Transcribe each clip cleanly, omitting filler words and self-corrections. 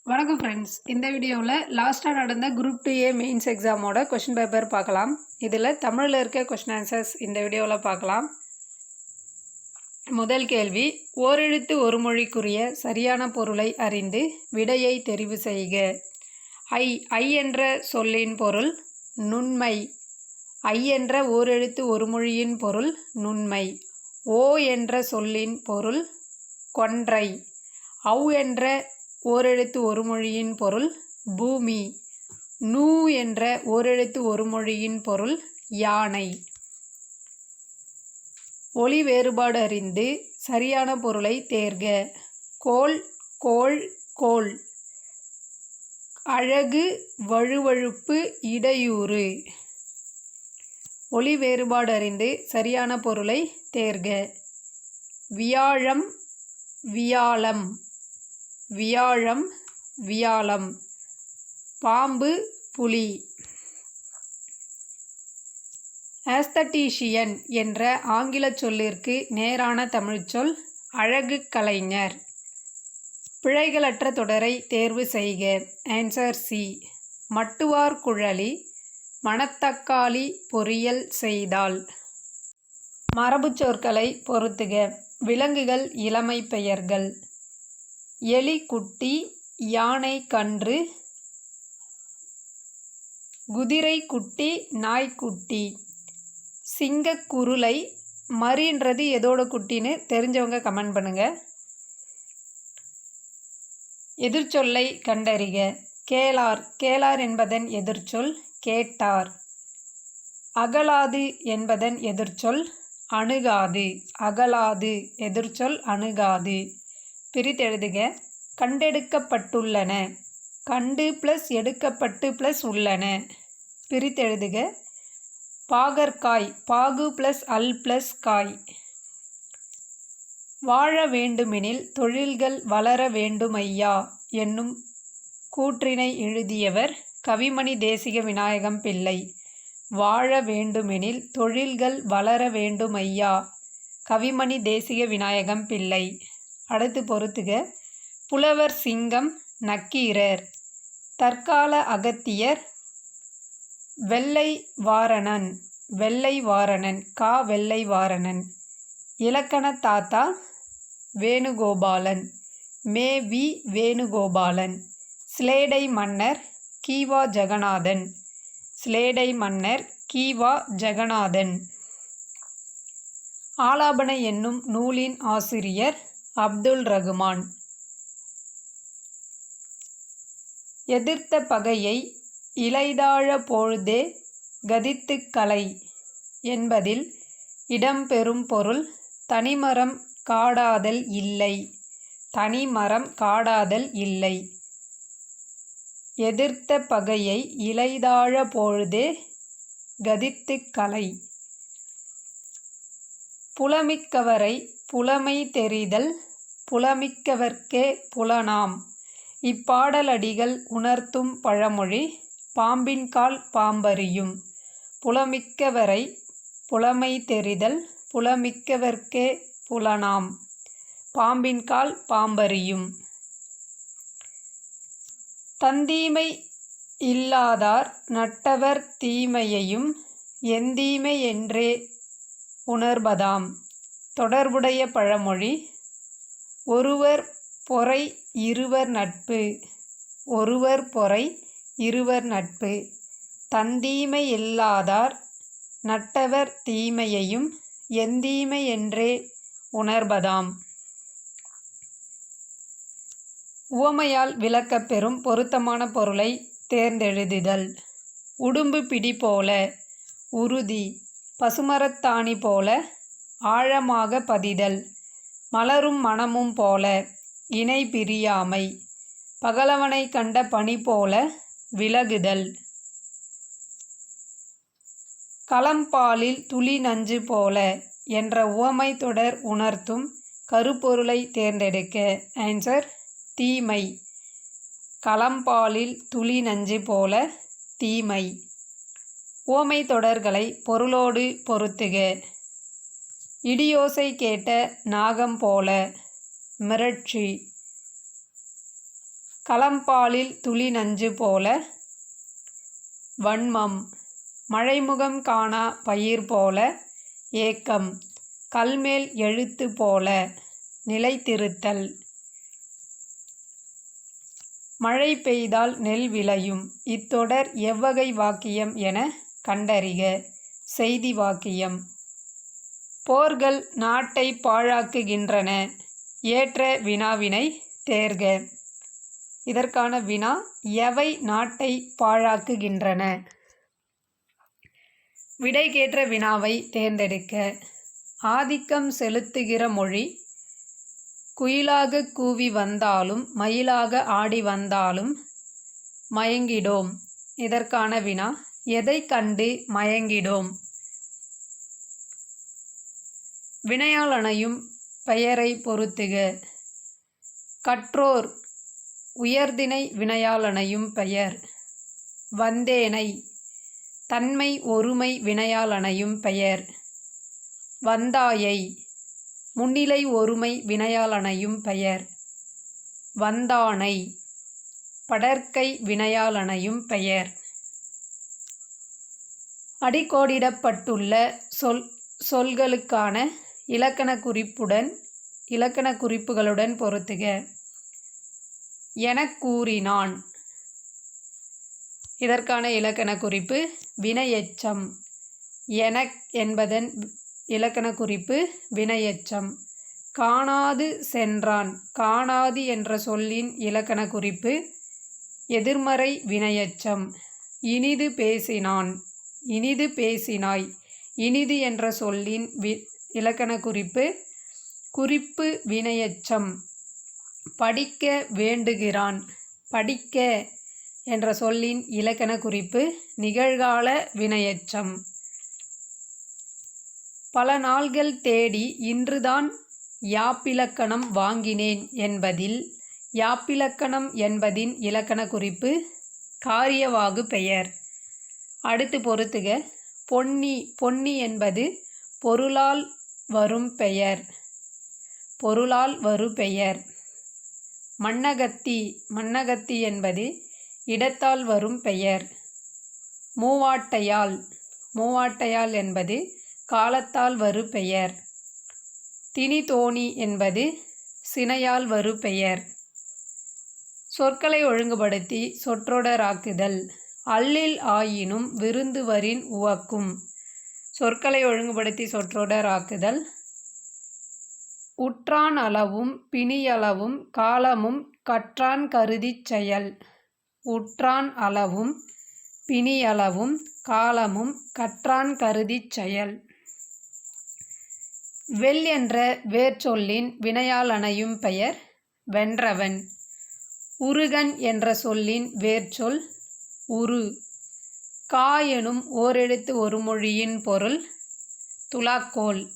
வணக்கம் ஃப்ரெண்ட்ஸ். இந்த வீடியோவில் லாஸ்ட்டாக நடந்த குரூப் 2A மெயின்ஸ் எக்ஸாமோட கொஷின் பேப்பர் பார்க்கலாம். இதில் தமிழில் இருக்க கொஷின் ஆன்சர்ஸ் இந்த வீடியோவில் பார்க்கலாம். முதல் கேள்வி, ஓரெழுத்து ஒரு மொழிக்குரிய சரியான பொருளை அறிந்து விடையை தெரிவு செய்க. ஐ என்ற சொல்லின் பொருள் நுண்மை. ஐ என்ற ஓரெழுத்து ஒரு மொழியின் பொருள் நுண்மை. ஓ என்ற சொல்லின் பொருள் கொன்றை. ஔ என்ற ஓரெழுத்து ஒரு மொழியின் பொருள் பூமி. நூ என்ற ஓரெழுத்து ஒரு மொழியின் பொருள் யானை. ஒலி வேறுபாடு அறிந்து சரியான பொருளை தேர்க. கோல், கோள், கோல். அழகு, வழுவழுப்பு, இடையூறு. ஒலி வேறுபாடு அறிந்து சரியான பொருளை தேர்க. வியாழம், வியாழம். வியாழம், வியாழம். பாம்பு, புலி. ஆஸ்தட்டீஷியன் என்ற ஆங்கில சொல்லிற்கு நேரான தமிழ்ச்சொல் அழகு கலைஞர். பிழைகளற்ற தொடரை தேர்வு செய்க. Answer C. மட்டுவார் குழலி மணத்தக்காளி பொரியல் செய்தால். மரபு சொற்களை பொருத்துக. விலங்குகள் இளமை பெயர்கள். எலி குட்டி, யானை கன்று, குதிரை குட்டி, நாய்க்குட்டி. சிங்கக்குருளை. மரின்றது எதோட குட்டின்னு தெரிஞ்சவங்க கமெண்ட் பண்ணுங்க. எதிர்ச்சொல்லை கண்டறிக. கேளார். கேளார் என்பதன் எதிர்ச்சொல் கேட்டார். அகலாது என்பதன் எதிர்ச்சொல் அணுகாது. அகலாது எதிர்ச்சொல் அணுகாது. பிரித்தெழுதுக. கண்டெடுக்கப்பட்டுள்ளன. கண்டு ப்ளஸ் எடுக்கப்பட்டு ப்ளஸ் உள்ளன. பிரித்தெழுதுக. பாகற்காய். பாகு ப்ளஸ் அல் ப்ளஸ் காய். வாழ வேண்டுமெனில் தொழில்கள் வளர வேண்டுமையா என்னும் கூற்றினை எழுதியவர் கவிமணி தேசிக விநாயகம் பிள்ளை. வாழ வேண்டுமெனில் தொழில்கள் வளர வேண்டுமையா, கவிமணி தேசிக விநாயகம் பிள்ளை. அடுத்து பொறுத்துக. புலவர் சிங்கம், நக்கீரர். தற்கால அகத்தியர் வெள்ளை வாரணன். வெள்ளை வாரணன். கா வெள்ளை வாரணன். இலக்கண தாத்தா வேணுகோபாலன். மே வி வேணுகோபாலன். சிலேடை மன்னர் கி.வா. ஜெகநாதன். சிலேடை மன்னர் கி.வா. ஜெகநாதன். ஆலாபன என்னும் நூலின் ஆசிரியர் அப்துல் ரகுமான். எதிர்த்த பகையை இலைதாழ பொழுதே கதித்துக் கலை என்பதில் இடம்பெறும் பொருள் தனிமரம் காடாதல் இல்லை. தனிமரம் காடாதல் இல்லை. எதிர்த்த பகையை இலைதாழ பொழுதே கதித்துக் கலை. புலமிக்கவரை புலமை தெரிதல் புலமிக்கவர்க்கே புலனாம். இப்பாடலடிகள் உணர்த்தும் பழமொழி பாம்பின்கால் பாம்பறியும். புலமிக்கவரை புலமை தெரிதல் புலமிக்கவர்க்கே புலனாம். பாம்பின்கால் பாம்பறியும். தந்தீமை இல்லாதார் நட்டவர் தீமையையும் எந்தீமை என்றே உணர்பதாம். தொடர்புடைய பழமொழி ஒருவர் பொறை இருவர் நட்பு. ஒருவர் பொறை இருவர் நட்பு. தந்தீமை இல்லாதார் நட்டவர் தீமையையும் எந்தீமை என்றே உணர்பதாம். உவமையால் விளக்கப்பெறும் பொருத்தமான பொருளை தேர்ந்தெழுதுதல். உடும்பு பிடி போல உறுதி. பசுமரத்தாணி போல ஆழமாக பதிதல். மலரும் மனமும் போல இணை பிரியாமை. பகலவனை கண்ட பனி போல விலகுதல். களம்பாலில் துளி நஞ்சு போல என்ற உவமை தொடர் உணர்த்தும் கருப்பொருளை தேர்ந்தெடுக்க. ஆன்சர் தீமை. களம்பாலில் துளி நஞ்சு போல தீமை. உவமை தொடர்களை பொருளோடு பொருத்துக. இடியோசை கேட்ட நாகம் போல மிரட்சி. களம்பாலில் துளி நஞ்சு போல வன்மம். மழைமுகம் காணா பயிர் போல ஏக்கம். கல்மேல் எழுத்து போல நிலைத்திருத்தல். மழை பெய்தால் நெல் விளையும். இத்தொடர் எவ்வகை வாக்கியம் என கண்டறிக. செய்தி வாக்கியம். போர்கள் நாட்டை பாழாக்குகின்றன. ஏற்ற வினாவினை தேர்க. இதற்கான வினா எவை நாட்டை பாழாக்குகின்றன. விடைக்கேற்ற வினாவை தேர்ந்தெடுக்க. ஆதிக்கம் செலுத்துகிற மொழி. குயிலாக கூவி வந்தாலும் மயிலாக ஆடி வந்தாலும் மயங்கிடோம். இதற்கான வினா எதை கண்டு மயங்கிடோம். வினையாளனையும் பெயரை பொருத்துக. கற்றோர் உயர்திணை வினையாளனையும் பெயர். வந்தேனை தன்மை ஒருமை வினையாளனையும் பெயர். வந்தாயை முன்னிலை ஒருமை வினையாளனையும் பெயர். வந்தானை படர்க்கை வினையாளனையும் பெயர். அடிக்கோடிடப்பட்டுள்ள சொல்களுக்கான இலக்கண குறிப்புகளுடன் பொருத்துக. எனக் கூறினான். இதற்கான இலக்கண குறிப்பு வினையெச்சம். எனக் என்பதன் இலக்கண குறிப்பு வினையெச்சம். காணாது சென்றான். காணாது என்ற சொல்லின் இலக்கண குறிப்பு எதிர்மறை வினையெச்சம். இனிது பேசினான். இனிது பேசினாய். இனிது என்ற சொல்லின் இலக்கண குறிப்பு குறிப்பு வினையெச்சம். படிக்க வேண்டுகிறான். படிக்க என்ற சொல்லின் இலக்கண குறிப்பு நிகழ்கால வினையெச்சம். பல நாள்கள் தேடி இன்றுதான் யாப்பிலக்கணம் வாங்கினேன் என்பதில் யாப்பிலக்கணம் என்பதின் இலக்கண குறிப்பு காரியவாகு பெயர். அடுத்து பொருத்துக. பொன்னி. பொன்னி என்பது பொருளால் வரும் பெயர். பொருளால் வரு பெயர். மண்ணகத்தி. மண்ணகத்தி என்பது இடத்தால் வரும் பெயர். மூவாட்டையால். மூவாட்டையால் என்பது காலத்தால் வரு பெயர். திணிதோணி என்பது சினையால் வரு பெயர். சொற்களை ஒழுங்குபடுத்தி சொற்றொடராக்குதல். அல்லில் ஆயினும் விருந்துவரின் உவக்கும். சொற்களை ஒழுங்குபடுத்தி சொற்றொடராக்குதல். உற்றான் அளவும் பிணியளவும் காலமும் கற்றான் கருதிச் செயல். உற்றான் அளவும் பிணியளவும் காலமும் கற்றான் கருதிச் செயல். வெல் என்ற வேர்ச்சொல்லின் வினையாளனையும் பெயர் வென்றவன். உருகன் என்ற சொல்லின் வேர்ச்சொல் உரு. கா எனும் ஓரெழுத்து ஒரு மொழியின் பொருள் துலாக்கோல்.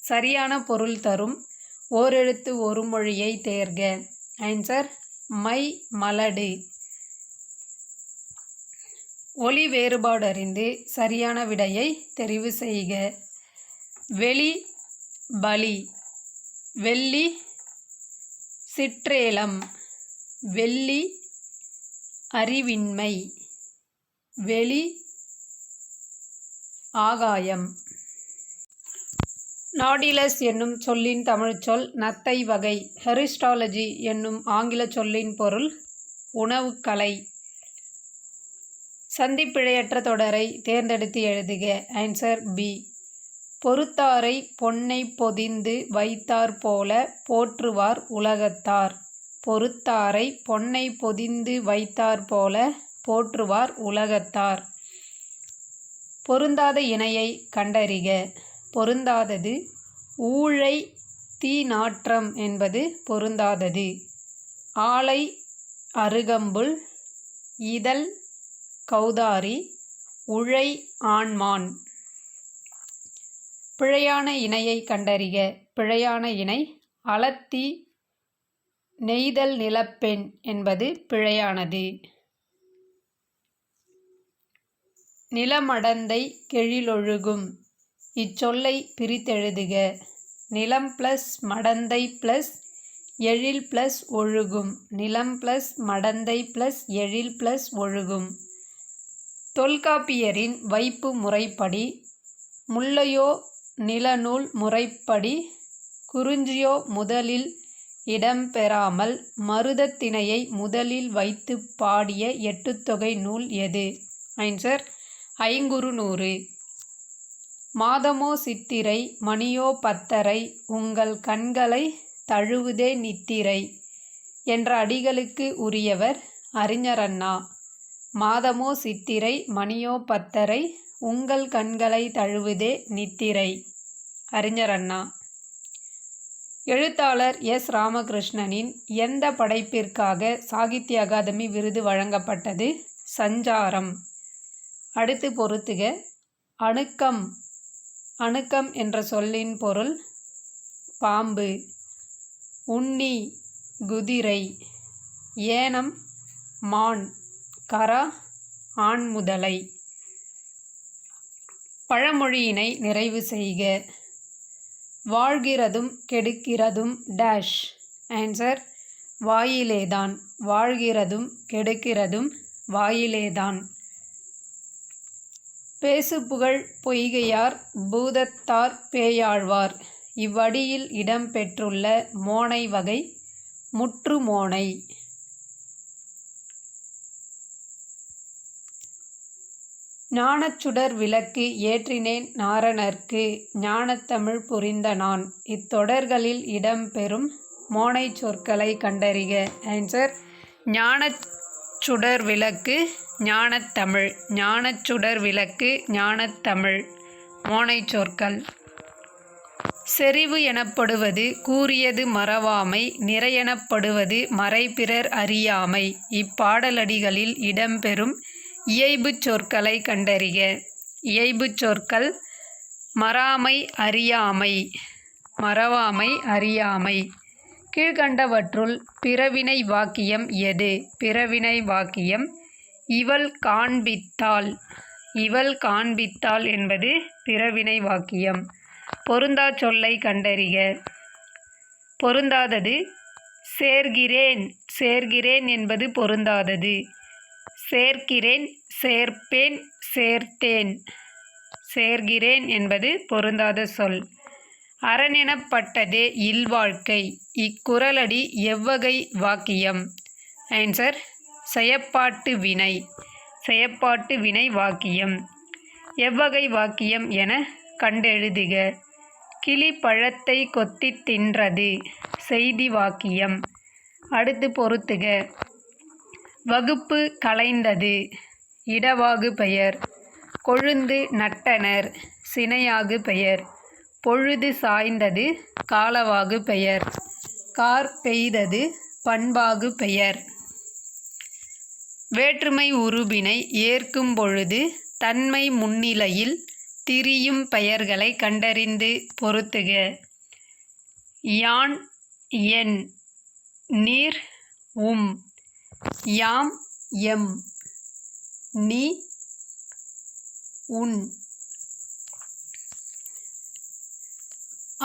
சரியான பொருள் தரும் ஓரெழுத்து ஒரு மொழியை தேர்க. ஆன்சர் மை மலடு. ஒலி வேறுபாடு அறிந்து சரியான விடையை தெரிவு செய்க. வெளி பலி. வெள்ளி சிற்றேலம். வெள்ளி அறிவின்மை. வெளி ஆகாயம். நாடிலஸ் என்னும் சொல்லின் தமிழ்ச்சொல் நத்தை வகை. ஹெரிஸ்டாலஜி என்னும் ஆங்கில சொல்லின் பொருள் உணவுக்கலை. சந்திப்பிழையற்ற தொடரை தேர்ந்தெடுத்து எழுதுக. Answer B. பொறுத்தாரை பொன்னை பொதிந்து வைத்தார் போல போற்றுவார் உலகத்தார். பொறுத்தாரை பொன்னை பொதிந்து வைத்தார் போல போற்றுவார் உலகத்தார். பொருந்தாத இணையை கண்டறிக. பொருந்தாதது ஊழை தீ நாற்றம் என்பது பொருந்தாதது. ஆலை அருகம்புல். இதழ் கௌதாரி. உழை ஆண்மான். பிழையான இணையை கண்டறிக. பிழையான இணை அலத்தி நெய்தல் நிலப்பெண் என்பது பிழையானது. நிலமடந்தை கெழிலொழுகும். இச்சொல்லை பிரித்தெழுதுக. நிலம் ப்ளஸ் மடந்தை ப்ளஸ் எழில் ப்ளஸ் ஒழுகும். நிலம் ப்ளஸ் மடந்தை ப்ளஸ் எழில் ப்ளஸ் ஒழுகும். தொல்காப்பியரின் வைப்பு முறைப்படி முல்லையோ நிலநூல் முறைப்படி குறிஞ்சியோ முதலில் இடம்பெறாமல் மருதத்திணையை முதலில் வைத்து பாடிய எட்டுத்தொகை நூல் எது? ஆன்சர் ஐங்குறுநூறு. மாதமோ சித்திரை மணியோ பத்தரை உங்கள் கண்களை தழுவுதே நித்திரை என்ற அடிகளுக்கு உரியவர் அறிஞர் அண்ணா. மாதமோ சித்திரை மணியோ பத்தரை உங்கள் கண்களை தழுவுதே நித்திரை. அறிஞர் அண்ணா. எழுத்தாளர் எஸ். ராமகிருஷ்ணனின் எந்த படைப்பிற்காக சாகித்ய அகாதமி விருது வழங்கப்பட்டது? சஞ்சாரம். அடுத்து பொறுத்துக. அணுக்கம். அணுக்கம் என்ற சொல்லின் பொருள் பாம்பு. உண்ணி குதிரை. ஏனம் மான். கரா ஆண்முதலை. பழமொழியினை நிறைவு செய்க. வாழ்கிறதும் கெடுக்கிறதும் டேஷ். ஆன்சர் வாயிலேதான். வாழ்கிறதும் கெடுக்கிறதும் வாயிலேதான். பேசுபுகழ் பொய்கையார் பூதத்தார் பேயாழ்வார் இவ்வடியில் இடம்பெற்றுள்ள மோனை வகை முற்று மோனை. ஞானச்சுடர் விளக்கு ஏற்றினேன் நாரணர்க்கு ஞானத்தமிழ் புரிந்த நான். இத்தொடர்களில் இடம்பெறும் மோனை சொற்களை கண்டறிக. ஆன்சர் ஞானச்சுடர் விளக்கு ஞானத்தமிழ். ஞானச்சுடர் விளக்கு ஞானத்தமிழ். மோனை சொற்கள். செறிவு எனப்படுவது கூறியது மறவாமை. நிறையெனப்படுவது மறைபிறர் அறியாமை. இப்பாடலடிகளில் இடம்பெறும் இயைபுச் சொற்களை கண்டறிக. இயைபுச் சொற்கள் மறாமை அறியாமை. மறவாமை அறியாமை. கீழ்கண்டவற்றுள் பிறவினை வாக்கியம் எது? பிறவினை வாக்கியம் இவள் காண்பித்தாள். இவள் காண்பித்தாள் என்பது பிறவினை வாக்கியம். பொருந்தா சொல்லை கண்டறிக. பொருந்தாதது சேர்கிறேன். சேர்கிறேன் என்பது பொருந்தாதது. சேர்க்கிறேன் சேர்ப்பேன் சேர்த்தேன். சேர்கிறேன் என்பது பொருந்தாத சொல். அரணெனப்பட்டதே இல்வாழ்க்கை. இக்குறளடி எவ்வகை வாக்கியம்? ஆன்சர் செயப்பாட்டு வினை. செயப்பாட்டு வினை வாக்கியம். எவ்வகை வாக்கியம் என கண்டெழுதுக. கிளி பழத்தை கொத்தி தின்றது. செய்தி வாக்கியம். அடுத்து பொறுத்துக. வகுப்பு கலைந்தது. இடவாகு பெயர். கொழுந்து நட்டனர். சினையாகு பெயர். பொழுது சாய்ந்தது. காலவாகு பெயர். கார் பெய்தது. பண்பாகு பெயர். வேற்றுமை உருபினை ஏற்கும் பொழுது தன்மை முன்னிலையில் திரியும் பெயர்களை கண்டறிந்து பொறுத்துக. யான் என். நீர் உம். யாம் எம். நீ உன்.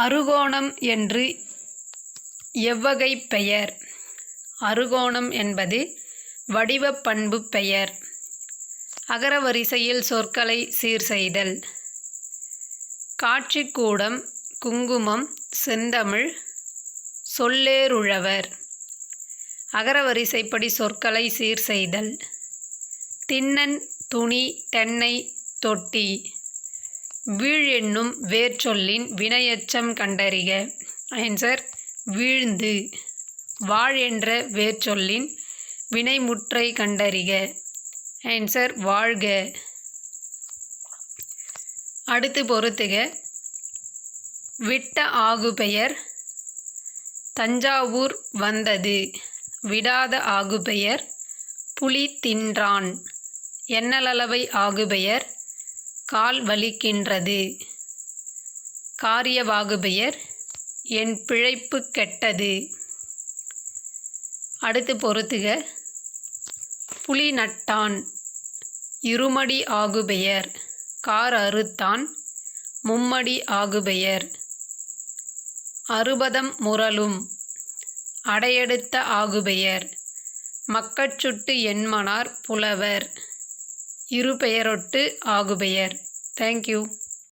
அறுகோணம் என்று எவ்வகை பெயர்? அறுகோணம் என்பது வடிவப் பண்பு பெயர். அகரவரிசையில் சொற்களை சீர் செய்தல். காட்சிக்கூடம். குங்குமம். செந்தமிழ். சொல்லேருழவர். அகரவரிசைப்படி சொற்களை சீர் செய்தல். திண்ணன் துணி தென்னை தொட்டி. வீழ் என்னும் வேர்ச்சொல்லின் வினையெச்சம் கண்டறிக. ஆன்சர் வீழ்ந்து. வாழ் என்ற வேர்ச்சொல்லின் வினைமுற்றை கண்டறிக. ஆன்சர் வாழ்க. அடுத்து பொறுத்துக. விட்ட ஆகுபெயர் தஞ்சாவூர் வந்தது. விடாத ஆகுபெயர் புலி தின்றான். எண்ணலளவை ஆகுபெயர் கால் வலிக்கின்றது. காரியவாகுபெயர் என் பிழைப்பு கெட்டது. அடுத்து பொறுத்துக. புலி நட்டான். இருமடி ஆகுபெயர் கார் அறுத்தான். மும்மடி ஆகுபெயர் அறுபதம் முரலும். அடையெடுத்த ஆகுபெயர். மக்கட்சுட்டு என்மனார் புலவர். இருபெயரொட்டு ஆகுபெயர். தேங்க்யூ.